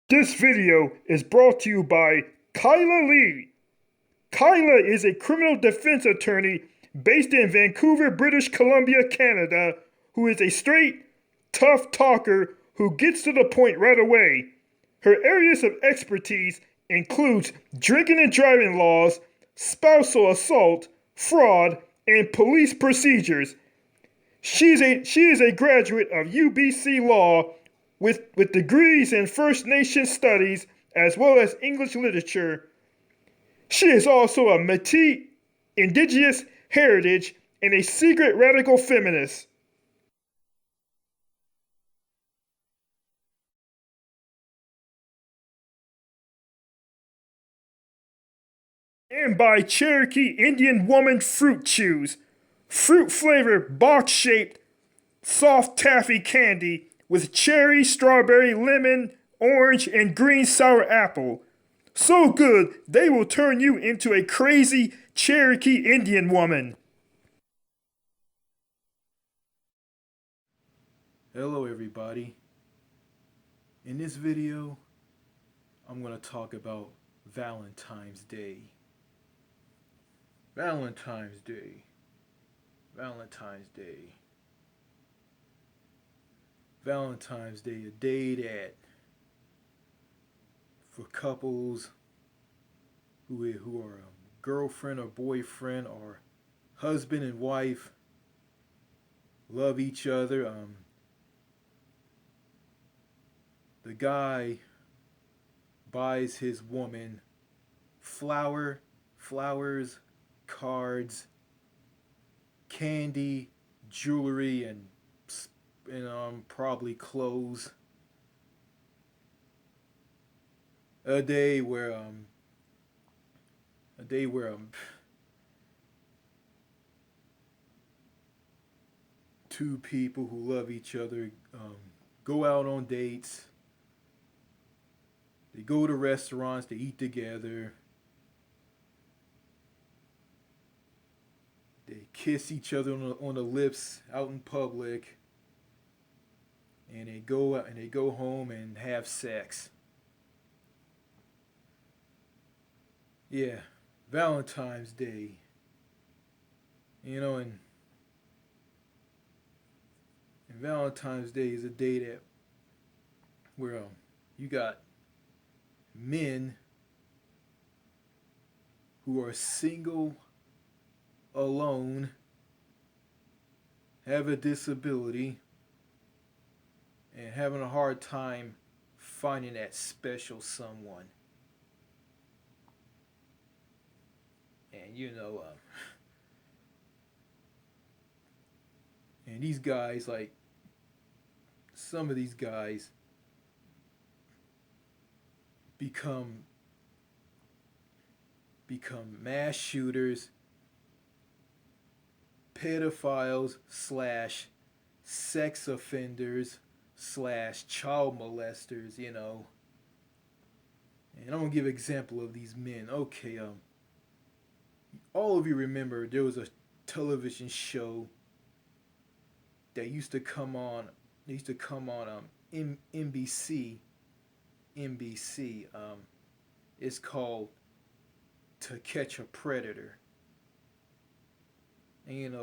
This video is brought to you by Kyla Lee. Kyla is a criminal defense attorney based in Vancouver, British Columbia, Canada, who is a straight, tough talker who gets to the point right away. Her areas of expertise includes drinking and driving laws, spousal assault, fraud, and police procedures. She is a graduate of UBC Law with degrees in First Nation Studies as well as English Literature. She is also a Métis Indigenous heritage and a secret radical feminist. And by Cherokee Indian Woman Fruit Chews, fruit flavored box shaped soft taffy candy with cherry, strawberry, lemon, orange, and green sour apple. So good, they will turn you into a crazy Cherokee Indian woman. Hello everybody. In this video, I'm going to talk about Valentine's Day. Valentine's Day. Valentine's Day. Valentine's Day, a day that for couples who are girlfriend or boyfriend or husband and wife love each other. The guy buys his woman flowers, cards, candy, jewelry, and probably clothes. A day where two people who love each other go out on dates. They go to restaurants, they eat together. They kiss each other on the lips out in public. And they go home and have sex. Yeah, Valentine's Day. And Valentine's Day is a day that where you got men who are single, alone, have a disability, and having a hard time finding that special someone. And and these guys, like some of these guys, become mass shooters, pedophiles slash sex offenders slash child molesters, And I'm gonna give an example of these men. Okay, all of you remember there was a television show that used to come on. It used to come on NBC. NBC. It's called To Catch a Predator. And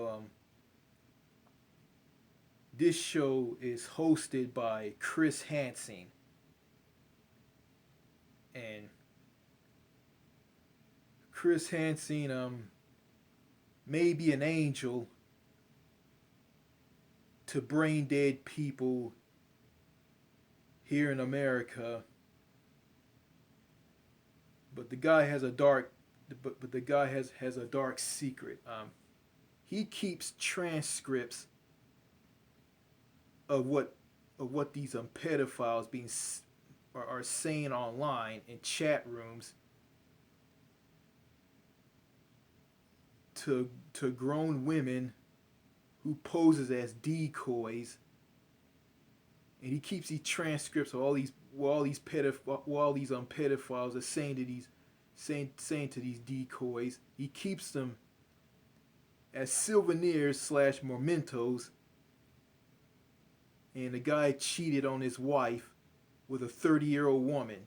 this show is hosted by Chris Hansen. And Chris Hansen may be an angel to brain dead people here in America, but the guy has a dark secret. He keeps transcripts of what these pedophiles are saying online in chat rooms to grown women who poses as decoys, and he keeps these transcripts of all these pedophiles are saying to these decoys. He keeps them as souvenirs slash mementos. And the guy cheated on his wife with a 30-year-old woman.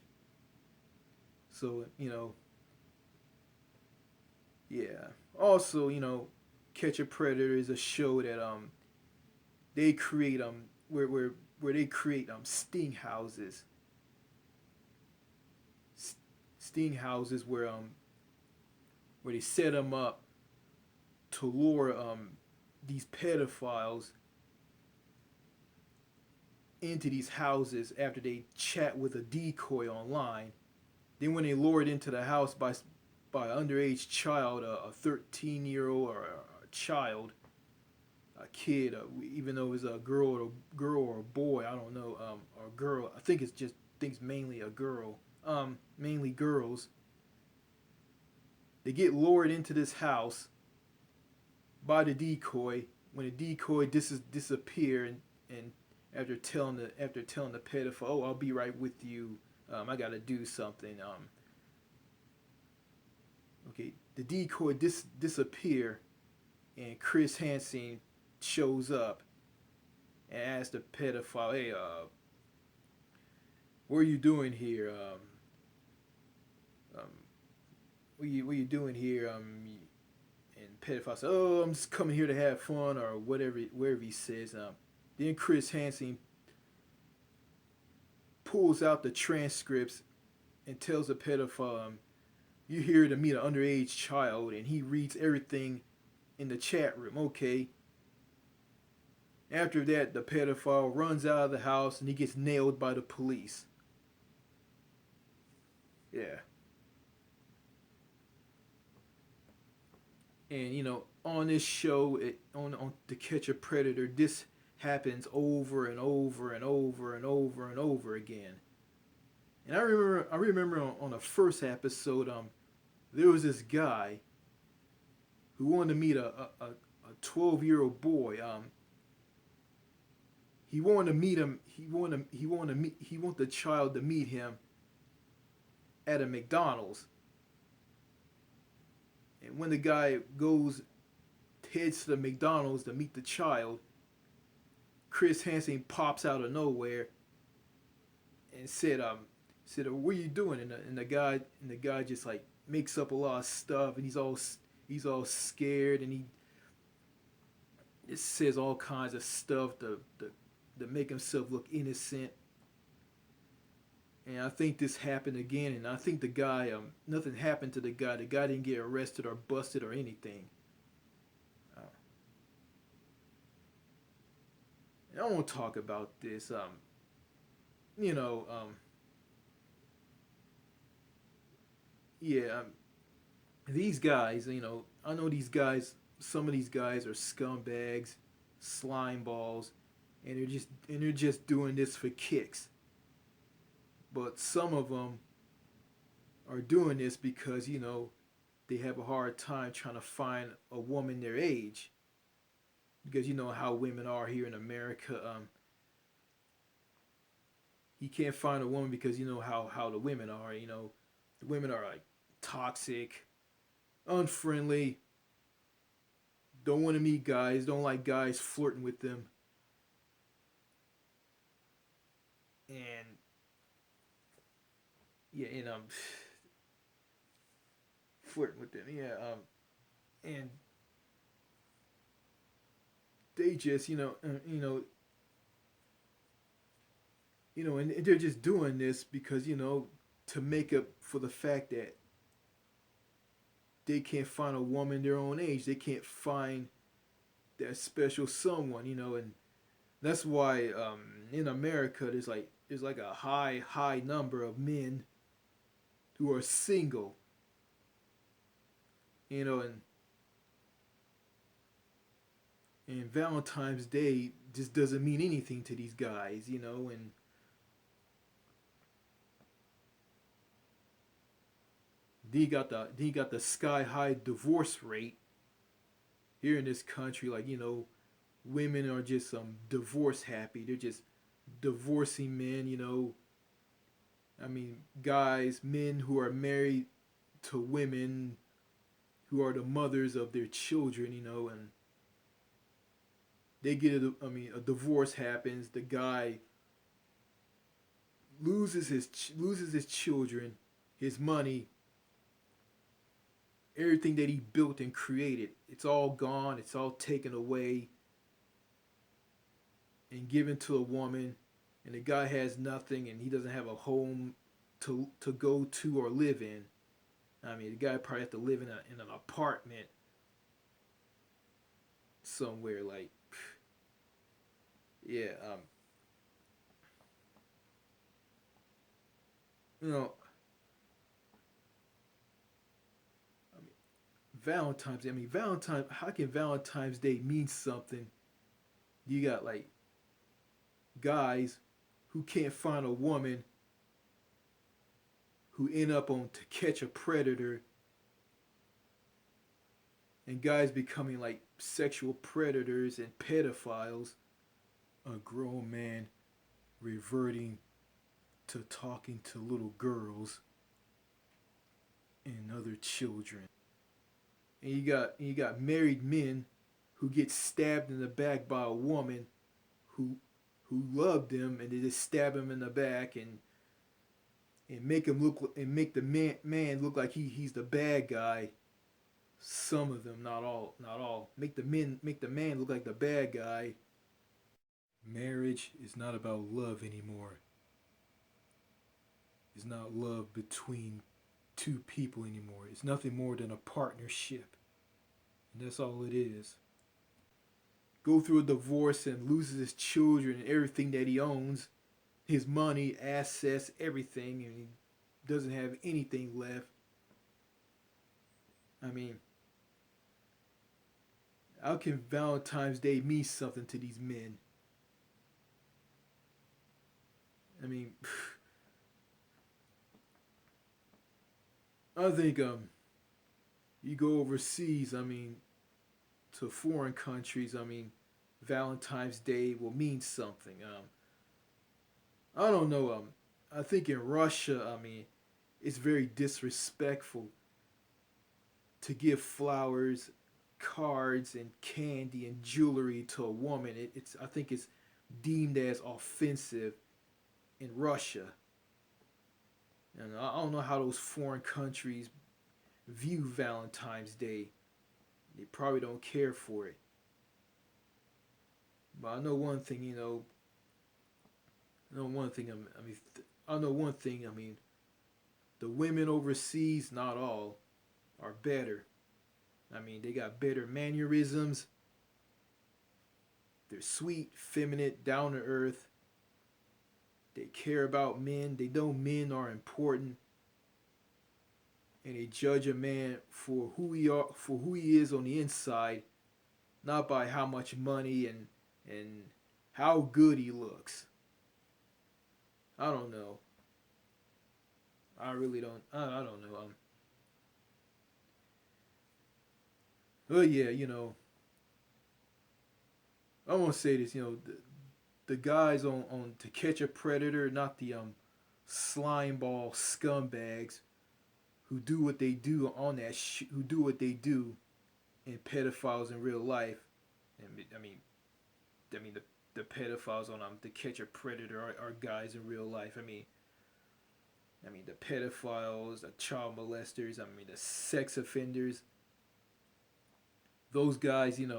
So, yeah. Also, Catch a Predator is a show that they create where they create sting houses. Sting houses where they set them up to lure these pedophiles into these houses after they chat with a decoy online. Then when they lure it into the house by an underage child, a 13-year-old or a child, a kid, even though it's a girl or a boy, I don't know, or a girl. I think it's mainly a girl, mainly girls. They get lured into this house by the decoy. When the decoy disappear and after telling the pedophile, oh, I'll be right with you. I gotta do something. Okay, the decoy disappear, and Chris Hansen shows up and asks the pedophile, "Hey, what are you doing here? Um, what you doing here?" And pedophile says, "Oh, I'm just coming here to have fun," or wherever he says. Then Chris Hansen pulls out the transcripts and tells the pedophile, "You're here to meet an underage child," and he reads everything in the chat room. Okay. After that, the pedophile runs out of the house and he gets nailed by the police. Yeah. And on this show, on To Catch a Predator, this happens over and over and over and over and over again. And I remember on the first episode, there was this guy who wanted to meet a 12-year-old boy. He wanted to meet him. He wanted the child to meet him at a McDonald's. And when the guy heads to the McDonald's to meet the child, Chris Hansen pops out of nowhere and said, "What are you doing?" And the guy just like makes up a lot of stuff, and he's all scared, and he just says all kinds of stuff to make himself look innocent. And I think this happened again, and I think the guy, nothing happened to the guy. The guy didn't get arrested or busted or anything. Uh, and I won't talk about this. You know, yeah, these guys, I know these guys. Some of these guys are scumbags, slime balls, and they're just doing this for kicks. But some of them are doing this because they have a hard time trying to find a woman their age, because you know how women are here in America. He can't find a woman because you know how the women are. The women are like toxic, unfriendly, don't want to meet guys, don't like guys flirting with them, and yeah, flirting with them, yeah, and they just and they're just doing this because to make up for the fact that they can't find a woman their own age. They can't find that special someone, and that's why in America there's like a high number of men who are single, and Valentine's Day just doesn't mean anything to these guys, and he got the sky high divorce rate here in this country. Like women are just divorce happy. They're just divorcing men. I mean, men who are married to women who are the mothers of their children. And they get a divorce happens. The guy loses his children, his money, everything that he built and created. It's all gone. It's all taken away and given to a woman, and the guy has nothing, and he doesn't have a home to go to or live in. I mean, the guy probably have to live in an apartment somewhere. Like, yeah, you know, I mean, Valentine's Day. I mean, Valentine. How can Valentine's Day mean something? You got like guys who can't find a woman who end up on To Catch a Predator, and guys becoming like sexual predators and pedophiles. A grown man reverting to talking to little girls and other children. And you got married men who get stabbed in the back by a woman who loved him, and they just stab him in the back and make him look and make the man look like he's the bad guy. Some of them, not all. Make the man look like the bad guy. Marriage is not about love anymore. It's not love between two people anymore. It's nothing more than a partnership. And that's all it is. Go through a divorce and loses his children and everything that he owns, his money, assets, everything, and he doesn't have anything left. I mean, how can Valentine's Day mean something to these men? I mean, I think you go overseas, I mean, to foreign countries, I mean, Valentine's Day will mean something. I don't know. I think in Russia, I mean, it's very disrespectful to give flowers, cards, and candy and jewelry to a woman. It's I think it's deemed as offensive in Russia. And I don't know how those foreign countries view Valentine's Day. They probably don't care for it. But I know one thing, I know one thing. I know one thing. I mean, the women overseas, not all, are better. I mean, they got better mannerisms. They're sweet, feminine, down to earth. They care about men. They know men are important, and they judge a man for who he is on the inside, not by how much money and how good he looks. I don't know. I really don't. I don't know. But yeah, I want to say this. The guys on To Catch a Predator, not the slime ball scumbags who do what they do on that who do what they do in pedophiles in real life. And I mean the pedophiles on To Catch a Predator are guys in real life. I mean the pedophiles, the child molesters. I mean the sex offenders. Those guys, yeah,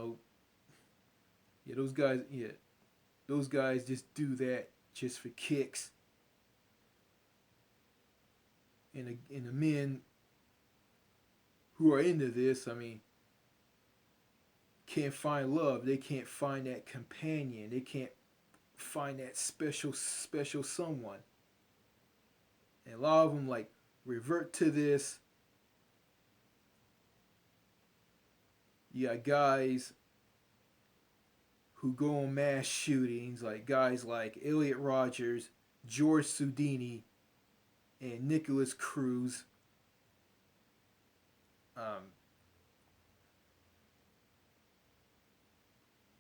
those guys just do that just for kicks. And the men who are into this, I mean, can't find love. They can't find that companion. They can't find that special someone. And a lot of them like revert to this. You got guys who go on mass shootings, like guys like Elliot Rogers, George Soudini, and Nicholas Cruz. Um,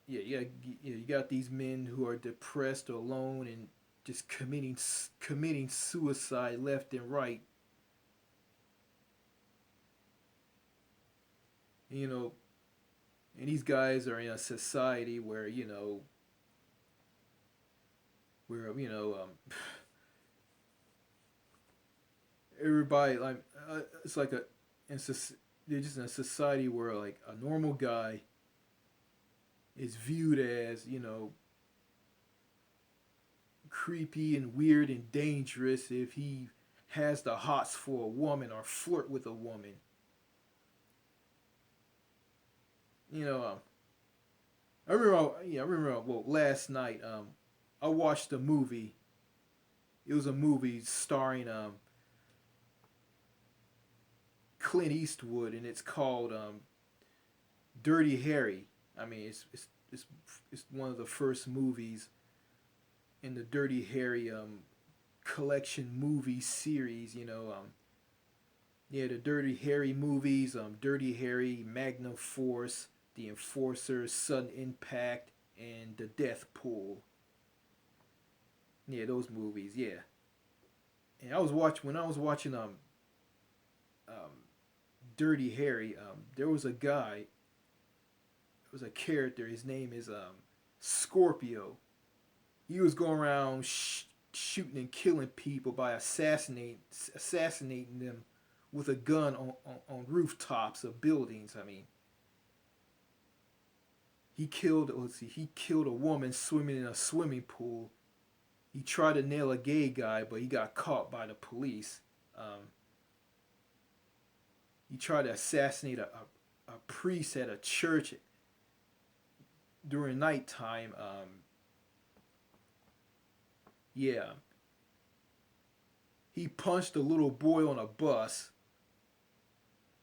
you got these men who are depressed or alone and just committing suicide left and right. You know, and these guys are in a society where where everybody like it's like a in they're just in a society where like a normal guy is viewed as, you know, creepy and weird and dangerous if he has the hots for a woman or flirt with a woman. You know, I remember. Well, last night, I watched a movie. It was a movie starring Clint Eastwood, and it's called Dirty Harry. I mean, it's one of the first movies in the Dirty Harry collection movie series. You know, yeah, the Dirty Harry movies, Dirty Harry, Magnum Force, The Enforcer, Sudden Impact, and The Death Pool. Yeah, those movies. Yeah, and I was watching when I was watching um Dirty Harry. There was a guy. There was a character. His name is Scorpio. He was going around shooting and killing people by assassinating them with a gun on rooftops of buildings. I mean, he killed. Let's see. He killed a woman swimming in a swimming pool. He tried to nail a gay guy, but he got caught by the police. He tried to assassinate a priest at a church during nighttime. Yeah, he punched a little boy on a bus.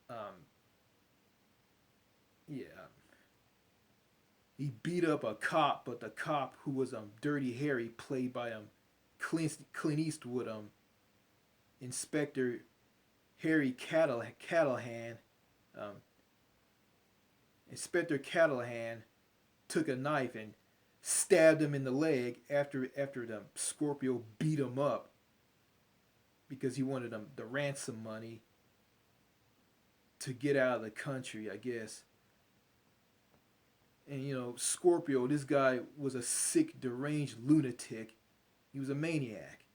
Um, yeah, he beat up a cop, but the cop who was Dirty Harry, played by Clint Eastwood, Inspector Harry Callahan, um, Inspector Callahan took a knife and stabbed him in the leg after the Scorpio beat him up because he wanted the ransom money to get out of the country, I guess. And you know, Scorpio, this guy was a sick, deranged lunatic. He was a maniac.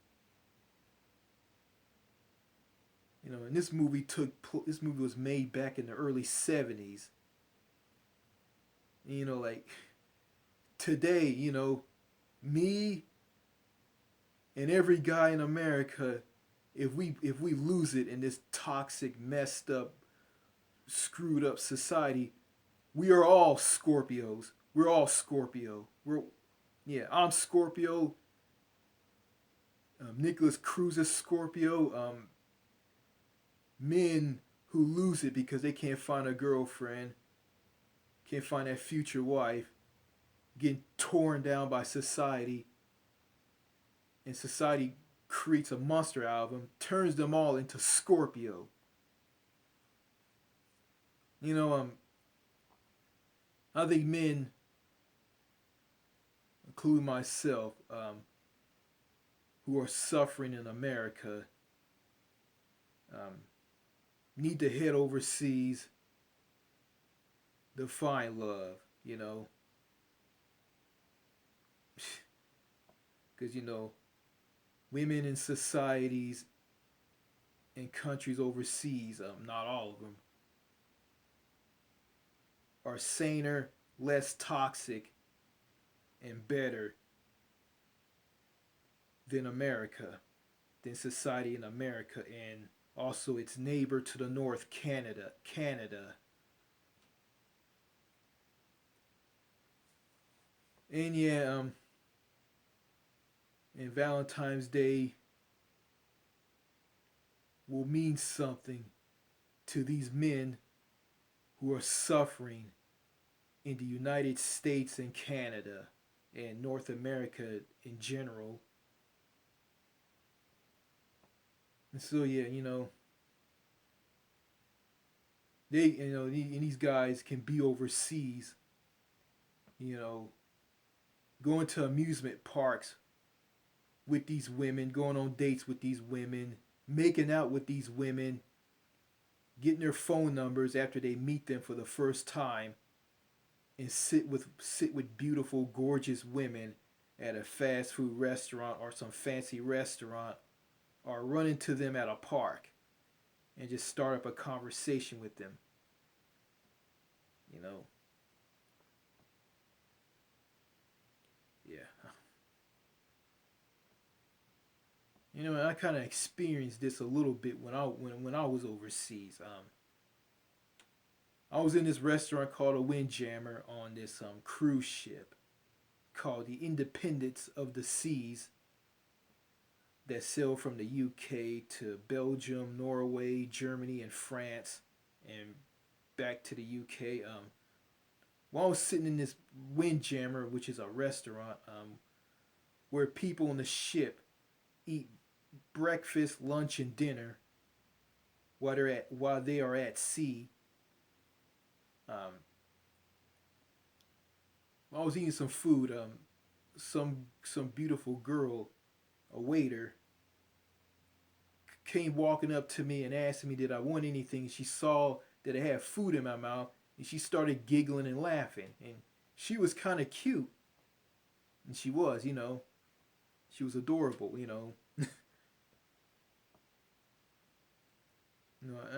You know, and this movie was made back in the early '70s. And, you know, like today, you know, me and every guy in America, if we lose it in this toxic, messed up, screwed up society, we are all Scorpios. We're all Scorpio. Yeah, I'm Scorpio. Nicholas Cruz is Scorpio. Men who lose it because they can't find a girlfriend, can't find that future wife, getting torn down by society, and society creates a monster out of them, turns them all into Scorpio. You know, I think men, including myself, who are suffering in America, um, need to head overseas to find love. You know, because you know, women in societies in countries overseas, not all of them, are saner, less toxic, and better than America, than society in America, and also its neighbor to the north, Canada. And yeah, and Valentine's Day will mean something to these men who are suffering in the United States and Canada and North America in general. And so yeah, you know, and these guys can be overseas, you know, going to amusement parks with these women, going on dates with these women, making out with these women, getting their phone numbers after they meet them for the first time, and sit with beautiful, gorgeous women at a fast food restaurant or some fancy restaurant or run into them at a park and just start up a conversation with them. You know, yeah. You know, I kind of experienced this a little bit when I was overseas. I was in this restaurant called a Windjammer on this cruise ship called the Independence of the Seas that sailed from the UK to Belgium, Norway, Germany, and France, and back to the UK. While I was sitting in this Windjammer, which is a restaurant, where people on the ship eat breakfast, lunch, and dinner while they are at sea. Um, I was eating some food. Some beautiful girl, a waiter, came walking up to me and asked me did I want anything. She saw that I had food in my mouth and she started giggling and laughing. And she was kind of cute. And she was, she was adorable. And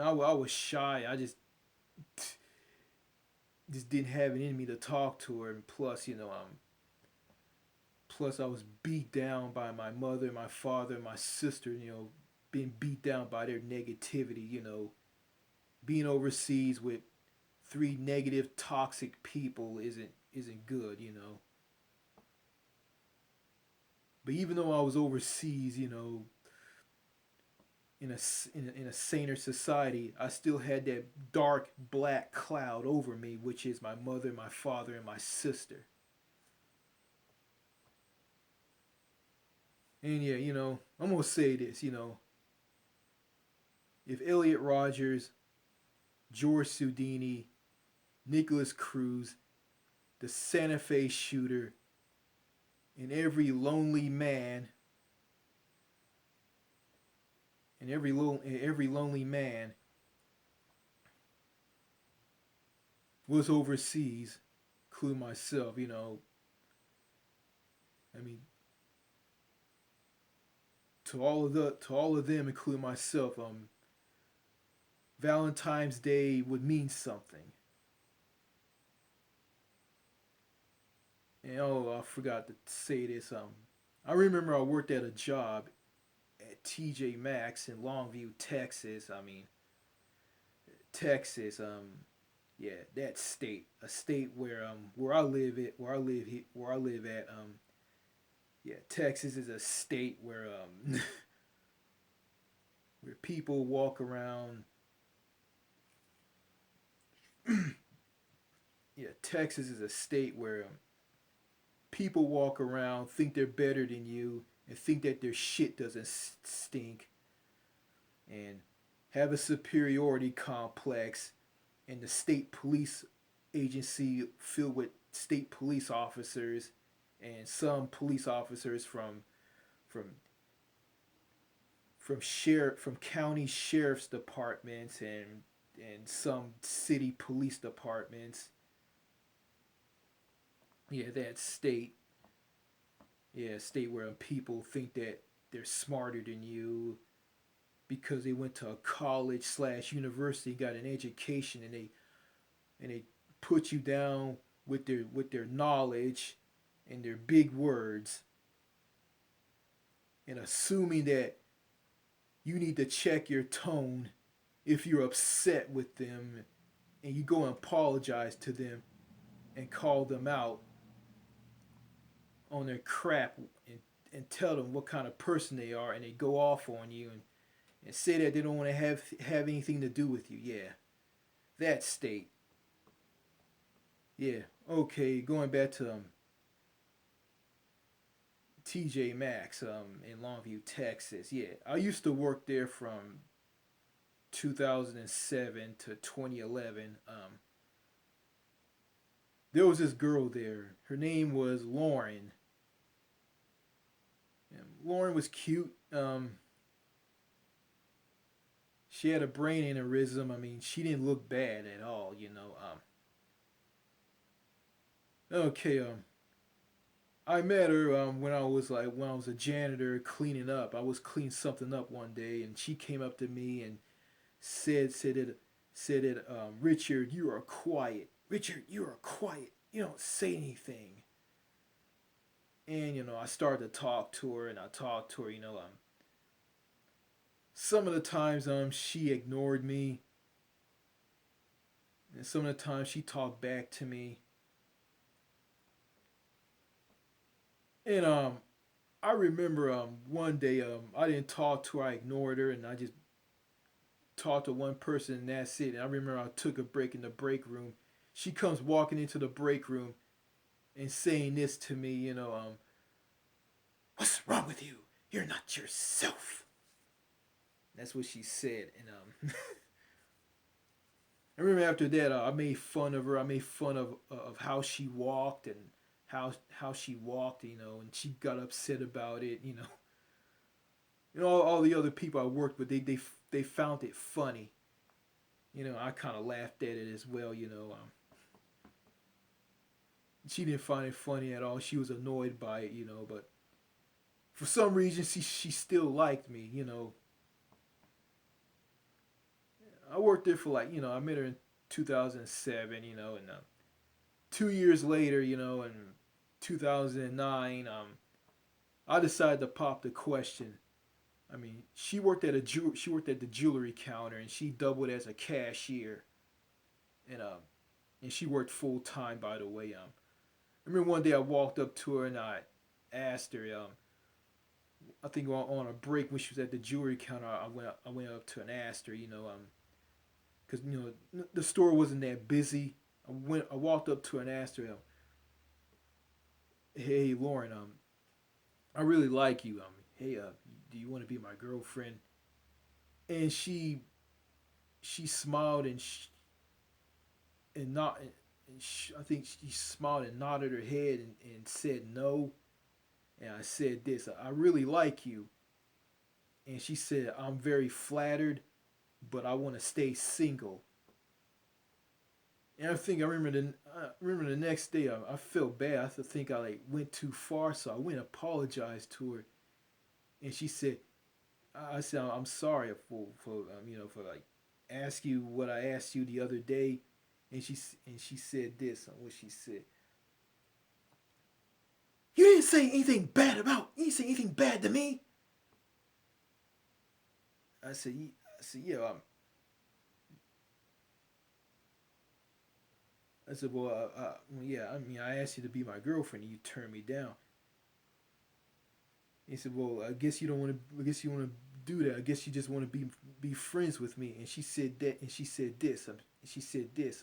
I was shy. I just didn't have it in me to talk to her. And plus, plus I was beat down by my mother, my father, my sister. Being beat down by their negativity. Being overseas with three negative, toxic people isn't good. But even though I was overseas, in a saner society, I still had that dark black cloud over me, which is my mother, my father, and my sister. And yeah, I'm gonna say this, if Elliot Rodgers, George Sudini, Nicholas Cruz, the Santa Fe shooter, and every lonely man was overseas, including myself. I mean, to all of them, including myself, Valentine's Day would mean something. And oh, I forgot to say this. I remember I worked at a job at TJ Maxx in Longview, Texas. I mean, Texas. Yeah, that state, a state where I live at, where I live at. Yeah, Texas is a state where where people walk around. Yeah, Texas is a state where people walk around, think they're better than you, and think that their shit doesn't stink, and have a superiority complex, and the state police agency filled with state police officers, and some police officers from from county sheriff's departments and some city police departments. Yeah, that state. Yeah, state where people think that they're smarter than you because they went to a college slash university, got an education, and they put you down with their knowledge and their big words, and assuming that you need to check your tone if you're upset with them, and you go and apologize to them and call them out on their crap, and tell them what kind of person they are, and they go off on you and say that they don't want to have anything to do with you. Yeah, that state. Yeah, okay. Going back to TJ Maxx in Longview, Texas. Yeah, I used to work there from 2007 to 2011. There was this girl there. Her name was Lauren. And Lauren was cute. She had a brain aneurysm. I mean, she didn't look bad at all. Okay. I met her when I was a janitor cleaning up. I was cleaning something up one day, and she came up to me and said, Richard, you are quiet. Richard, you are quiet. You don't say anything. And I started to talk to her, and I talked to her. Some of the times she ignored me, and some of the times she talked back to me. And I remember one day I didn't talk to her. I ignored her, and I just talked to one person, and that's it. And I remember I took a break in the break room. She comes walking into the break room and saying this to me, what's wrong with you? You're not yourself. That's what she said. And I remember after that, I made fun of her. I made fun of how she walked and how she walked, and she got upset about it. All the other people I worked with, they found it funny. I kind of laughed at it as well. She didn't find it funny at all. She was annoyed by it, but for some reason she still liked me. I worked there for I met her in 2007, and 2 years later, in 2009, I decided to pop the question. I mean, she worked at the jewelry counter, and she doubled as a cashier, and she worked full time, by the way. I remember one day I walked up to her and I asked her. I think on a break when she was at the jewelry counter, I went up to her and asked her, because the store wasn't that busy. I walked up to her and asked her, "Hey Lauren, I really like you. Hey, do you want to be my girlfriend?" And she smiled and not and I think she smiled and nodded her head and said no. And I said this, I really like you. And she said, I'm very flattered, but I want to stay single. And I remember the next day I felt bad. I think I went too far, so I went and apologized to her. And she said, I said I'm sorry for ask you what I asked you the other day. And she said this. What she said, you didn't say anything bad about. You didn't say anything bad to me. I said yeah. I said, well, yeah. I mean, I asked you to be my girlfriend, and you turned me down. He said, well, I guess you don't want to. I guess you want to do that. I guess you just want to be friends with me. And she said that, and she said this. She said this.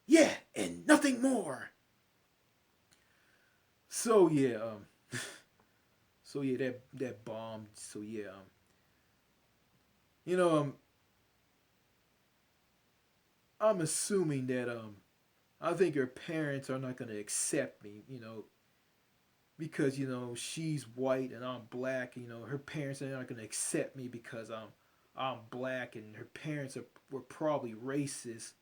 Yeah, and nothing more. So yeah. So yeah, that bombed. So yeah. You know. I'm assuming that I think her parents are not gonna accept me. Because she's white and I'm black. Her parents are not gonna accept me because I'm black, and her parents were probably racist.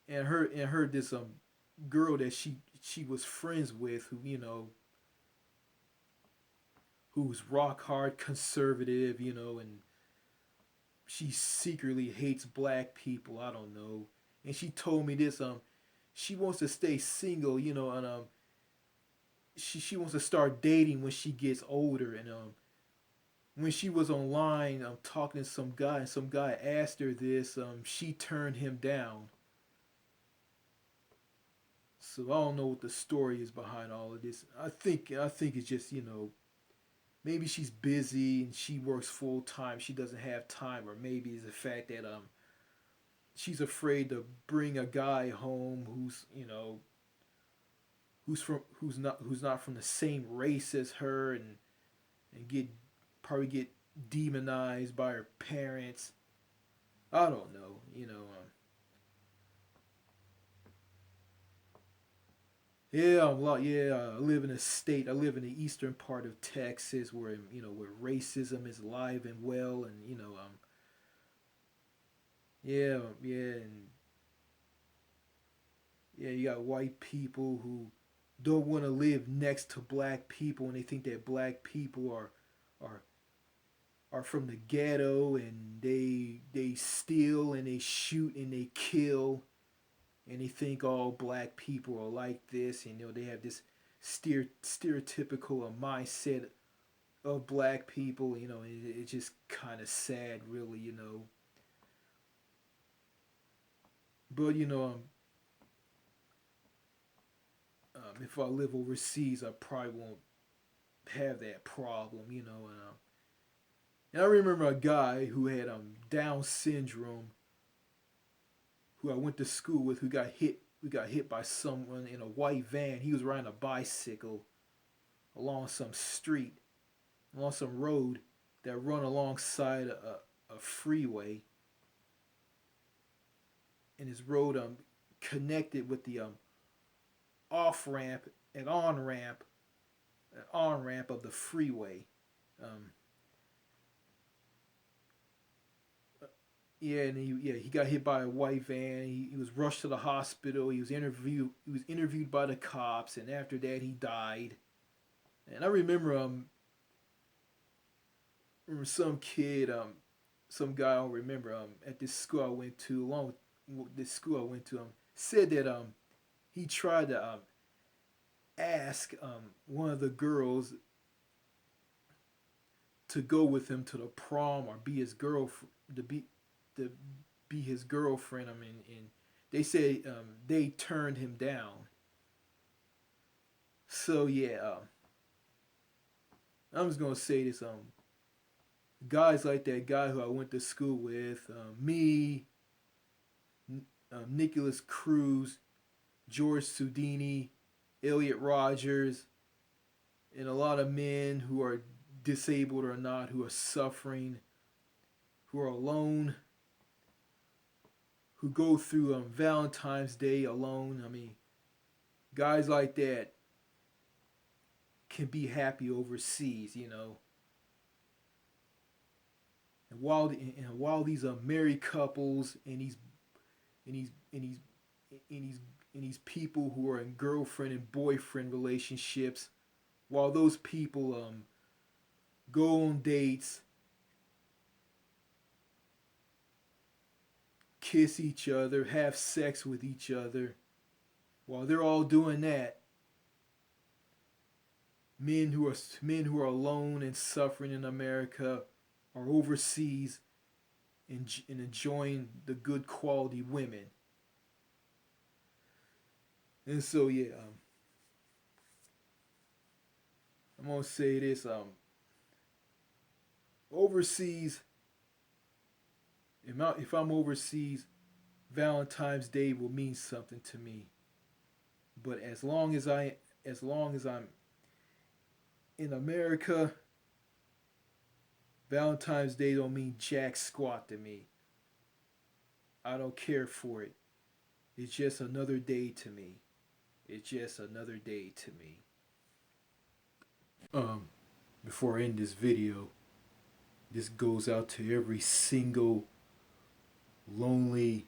And her this girl that she was friends with, who who's rock hard conservative, and she secretly hates black people. I don't know. And she told me this. She wants to stay single. And she wants to start dating when she gets older. And when she was online, talking to some guy, and some guy asked her this. She turned him down. So I don't know what the story is behind all of this. I think it's just maybe she's busy and she works full time. She doesn't have time, or maybe it's the fact that she's afraid to bring a guy home who's not from the same race as her, and probably get demonized by her parents. I don't know. Yeah, yeah. I live in a state. I live in the eastern part of Texas, where racism is alive and well, and yeah, yeah, and yeah, you got white people don't want to live next to black people, and they think that black people are are from the ghetto, and they steal and they shoot and they kill, and they think all black people are like this, and they have this stereotypical mindset of black people. It's just kind of sad, really. But if I live overseas, I probably won't have that problem. And I remember a guy who had Down syndrome, who I went to school with, who got hit. We got hit by someone in a white van. He was riding a bicycle along some street, along some road that run alongside a freeway, and his road connected with the off ramp and on ramp of the freeway. Um, yeah, and he got hit by a white van. He was rushed to the hospital. He was interviewed by the cops, and after that he died. And I remember some kid, some guy I don't remember, at this school I went to, along with this school I went to, said that he tried to ask one of the girls to go with him to the prom or be his girlfriend, to be his girlfriend. I mean, and they say they turned him down. So yeah, I'm just gonna say this: guys like that guy who I went to school with, me, Nicholas Cruz, George Sudini, Elliot Rogers, and a lot of men who are disabled or not, who are suffering, who are alone, who go through Valentine's Day alone. I mean, guys like that can be happy overseas, And while these married couples and these people who are in girlfriend and boyfriend relationships, while those people go on dates, kiss each other, have sex with each other, while they're all doing that, men who are alone and suffering in America are overseas and enjoying the good quality women. And so yeah, I'm gonna say this: overseas. If I'm overseas, Valentine's Day will mean something to me. But as long as I'm in America, Valentine's Day don't mean jack squat to me. I don't care for it. It's just another day to me. It's just another day to me. Before I end this video, this goes out to every single lonely,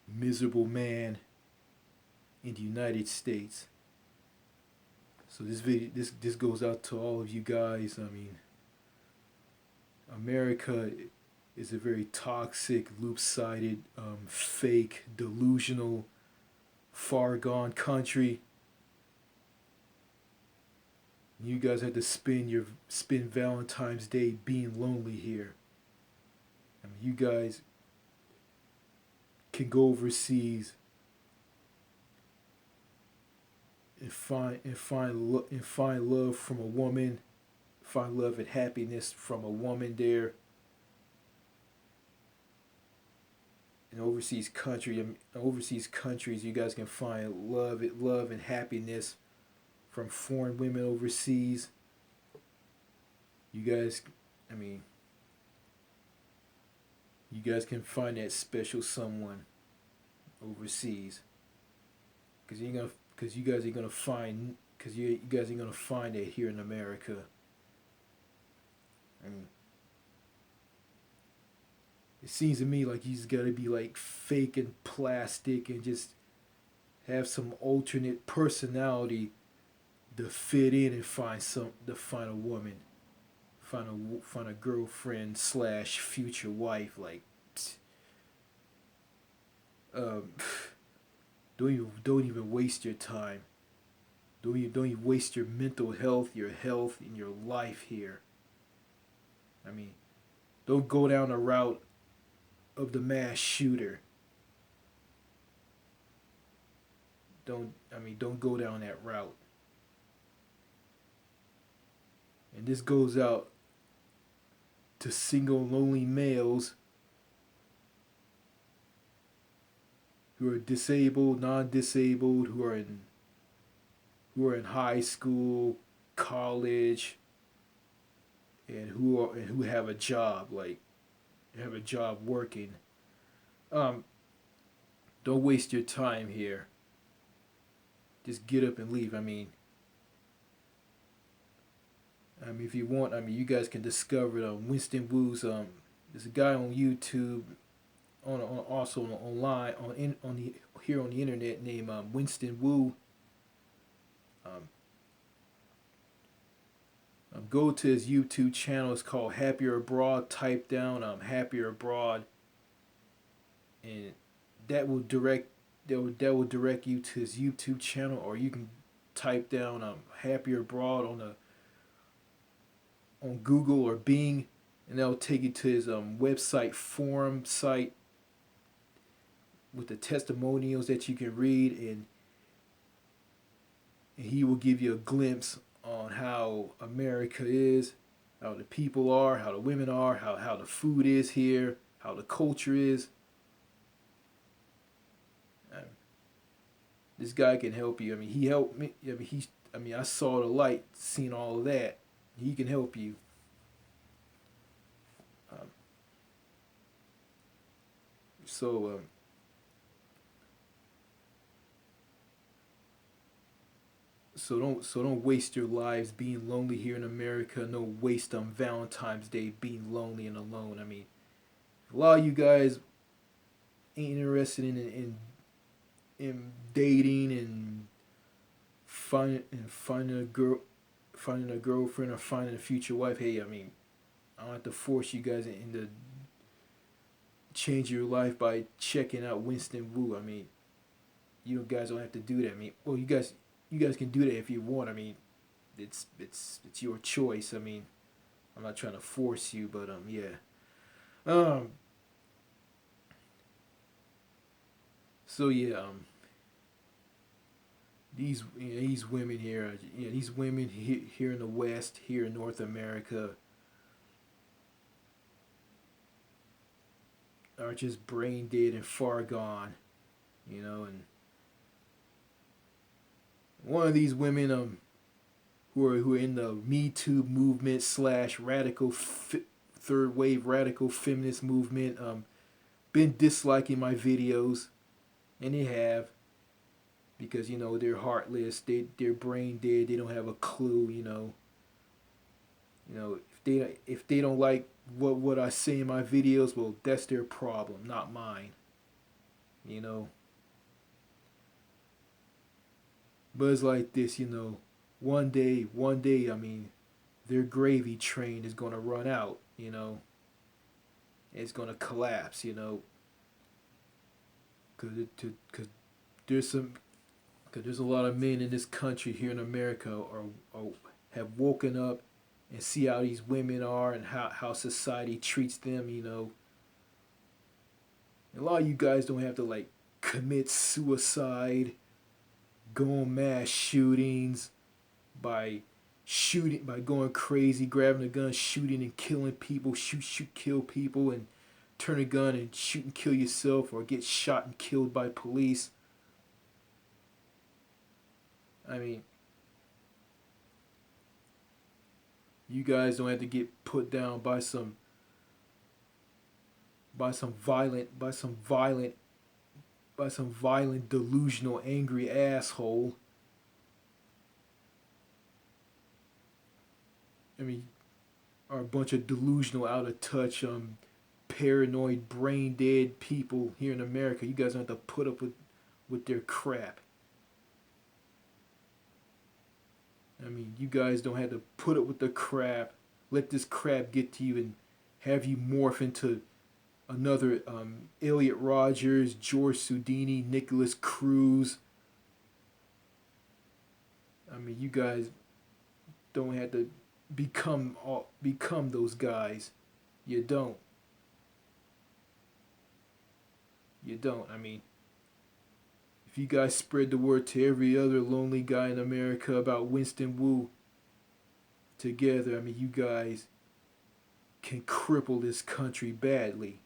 miserable man in the United States. So this goes out to all of you guys. I mean, America is a very toxic, loop-sided, fake, delusional, far-gone country. You guys have to spend Valentine's Day being lonely here. I mean, you guys can go overseas and find love from a woman, find love and happiness from a woman there. In overseas countries, you guys can find love and happiness from foreign women overseas. You guys, I mean, you guys can find that special someone overseas, because you guys ain't gonna find it here in America. I mean, it seems to me like you just gotta be like fake and plastic and just have some alternate personality to fit in and find a woman, find a girlfriend slash future wife. Like, um, don't even waste your time. Don't even waste your mental health, and your life here. I mean, don't go down the route of the mass shooter. Don't go down that route. And this goes out to single lonely males who are disabled, non-disabled, who are in high school, college, and who have a job, like have a job working. Um, don't waste your time here. Just get up and leave. If you want, you guys can discover it on Winston Wu's. There's a guy on YouTube, also online here on the internet named Winston Wu. Um, go to his YouTube channel. It's called Happier Abroad. Type down Happier Abroad, and that will direct you to his YouTube channel, or you can type down Happier Abroad on Google or Bing, and that'll take you to his website forum site with the testimonials that you can read, and he will give you a glimpse on how America is, how the people are, how the women are, how the food is here, how the culture is. This guy can help you. He helped me. I saw the light, seen all of that. He can help you. Um, so don't waste your lives being lonely here in America. No waste on Valentine's Day being lonely and alone. A lot of you guys ain't interested in dating and finding a girlfriend or finding a future wife. Hey, I don't have to force you guys into change your life by checking out Winston Wu. You guys don't have to do that. Well, you guys can do that if you want. It's your choice. I'm not trying to force you, but yeah. So yeah, these women here, these women here in the West, here in North America, are just brain dead and far gone, and one of these women who are in the Me Too movement slash third wave radical feminist movement been disliking my videos, and they have, because they're heartless, they're brain dead, they don't have a clue. If they don't like what I say in my videos, well, that's their problem, not mine. But it's like this, one day, their gravy train is gonna run out. It's gonna collapse. Cause there's a lot of men in this country here in America are have woken up and see how these women are and how society treats them. And a lot of you guys don't have to like commit suicide, go on mass shootings by going crazy, grabbing a gun, shooting and killing people, shoot, kill people, and turn a gun and shoot and kill yourself, or get shot and killed by police. You guys don't have to get put down by some violent, delusional, angry asshole. Are a bunch of delusional, out of touch, paranoid, brain dead people here in America. You guys don't have to put up with their crap. I mean, you guys don't have to put up with the crap. Let this crap get to you and have you morph into another Elliot Rogers, George Sudini, Nicholas Cruz. I mean, you guys don't have to become those guys. You don't. You don't. I mean, if you guys spread the word to every other lonely guy in America about Winston Wu together, I mean, you guys can cripple this country badly.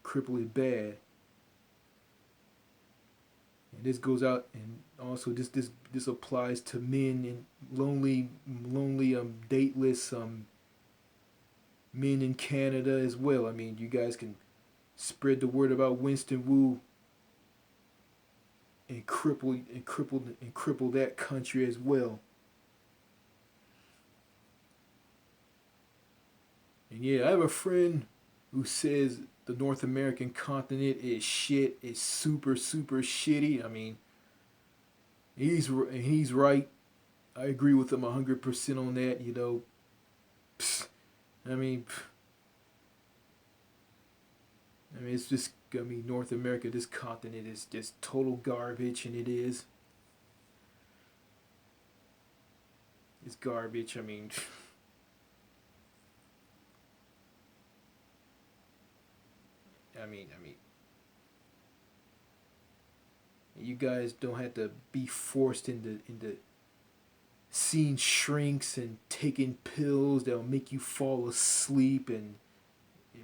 Cripple it bad. And this goes out, and also this applies to men and lonely dateless men in Canada as well. I mean, you guys can spread the word about Winston Wu and cripple that country as well. And yeah, I have a friend who says the North American continent is shit. It's super shitty. I mean, he's right. I agree with him 100% on that. You know, psst, I mean, it's just. I mean, North America, this continent is just total garbage, and it is. It's garbage. I mean. I mean, you guys don't have to be forced into seeing shrinks and taking pills that'll make you fall asleep and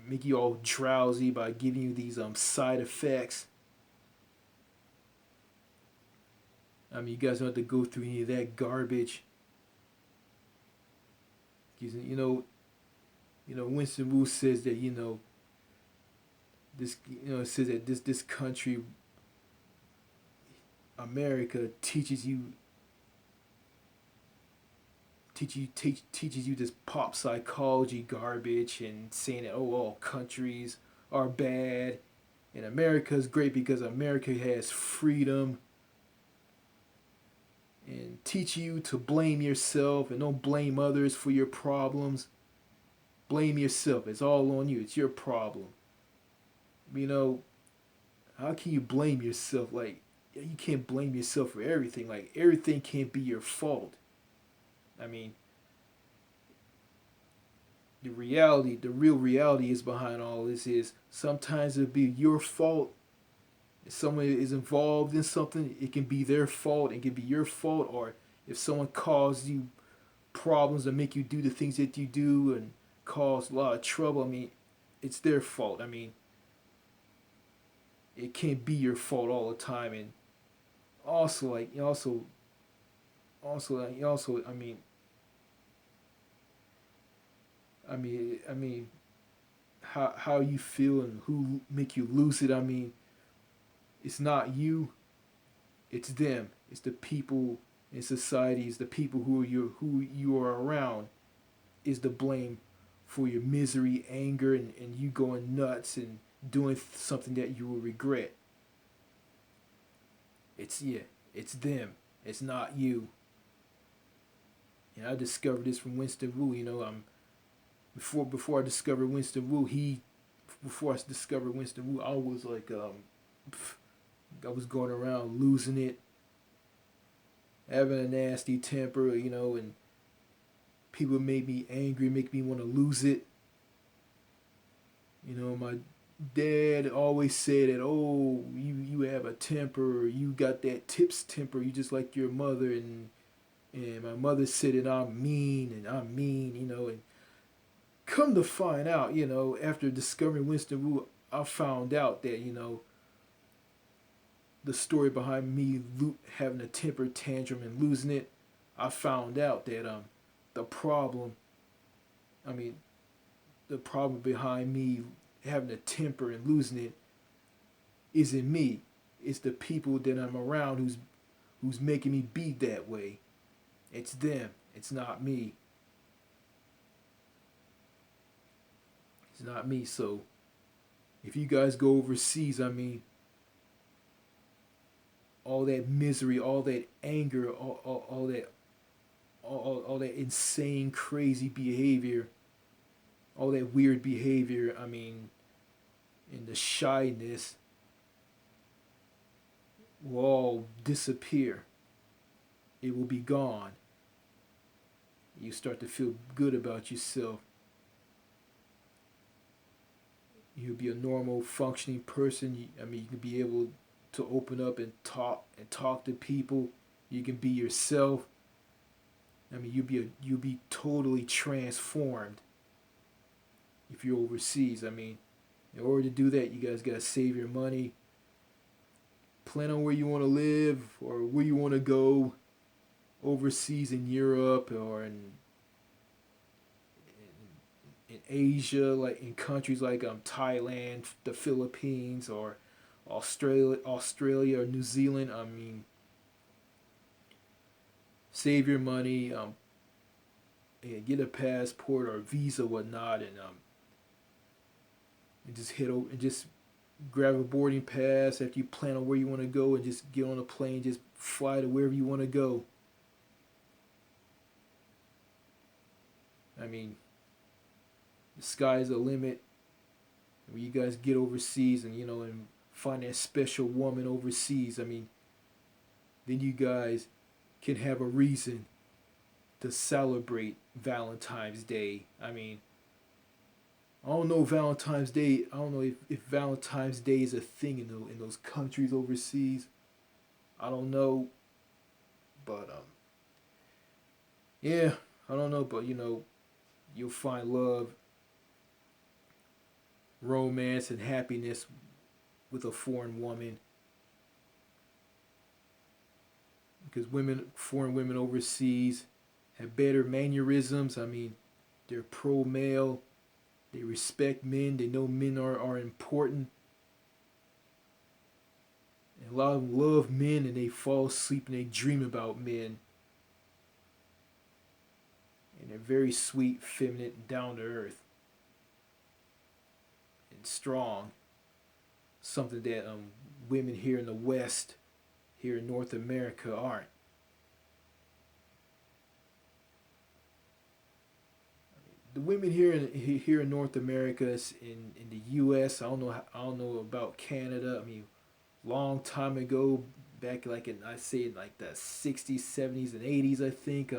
make you all drowsy by giving you these side effects. I mean, you guys don't have to go through any of that garbage. Winston Wu says that this it says that this country, America, teaches you teaches you this pop psychology garbage and saying that all countries are bad and America is great because America has freedom, and teach you to blame yourself and don't blame others for your problems. Blame yourself. It's all on you. It's your problem. You know, how can you blame yourself? Like, you can't blame yourself for everything. Like, everything can't be your fault. I mean, the real reality is behind all this is sometimes it'll be your fault. If someone is involved in something, it can be their fault. It can be your fault. Or if someone caused you problems and make you do the things that you do and cause a lot of trouble, I mean, it's their fault. I mean, it can't be your fault all the time. And also, like, I mean, how you feel and who make you lose it. I mean, it's not you, it's them. It's the people in society. It's the people who you are around. Is the blame for your misery, anger, and you going nuts and doing something that you will regret. It's them. It's not you. And I discovered this from Winston Wu. Before I discovered Winston Wu, I was like I was going around losing it, having a nasty temper, and people made me angry, make me want to lose it. My dad always said that, oh, you have a temper, you got that tips temper, you just like your mother, and my mother said that I'm mean, and come to find out, after discovering Winston Wu, I found out that, the story behind me having a temper tantrum and losing it, I found out that the problem, I mean, the problem behind me having a temper and losing it isn't me. It's the people that I'm around who's making me be that way. It's them. It's not me. It's not me. So if you guys go overseas, I mean, all that misery, all that anger, all that insane, crazy behavior, all that weird behavior. I mean, and the shyness will all disappear. It will be gone. You start to feel good about yourself. You'll be a normal, functioning person. I mean, you can be able to open up and talk to people. You can be yourself. I mean, you'll be totally transformed if you're overseas. I mean, in order to do that, you guys gotta save your money, plan on where you want to live or where you want to go overseas in Europe or in Asia, like in countries like Thailand, the Philippines, or Australia or New Zealand. I mean, save your money, and get a passport or a visa, whatnot, and just hit over and just grab a boarding pass after you plan on where you want to go, and just get on a plane, just fly to wherever you want to go. I mean, the sky's the limit. When you guys get overseas and and find that special woman overseas, I mean, then you guys can have a reason to celebrate Valentine's Day. I mean, I don't know Valentine's Day. I don't know if Valentine's Day is a thing in those countries overseas. I don't know, but yeah, I don't know, but you'll find love, romance, and happiness with a foreign woman, because foreign women overseas have better mannerisms. I mean, they're pro male. They respect men. They know men are important. And a lot of them love men, and they fall asleep and they dream about men. And they're very sweet, feminine, down to earth, and strong. Something that women here in the West, here in North America, aren't. The women here in North America, in the U.S. I don't know about Canada. I mean, long time ago, back like in I say in like the '60s, '70s, and '80s, I think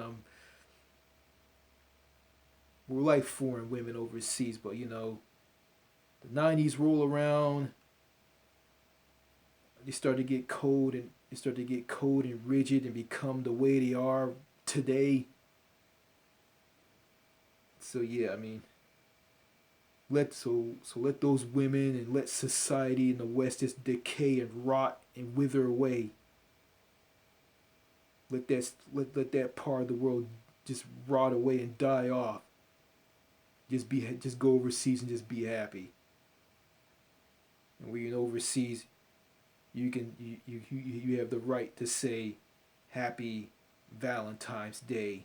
we're like foreign women overseas. But the '90s roll around, they start to get cold and rigid and become the way they are today. So yeah, I mean, let those women and let society in the West just decay and rot and wither away. Let that part of the world just rot away and die off. Just go overseas and just be happy. And when you're overseas, you have the right to say Happy Valentine's Day.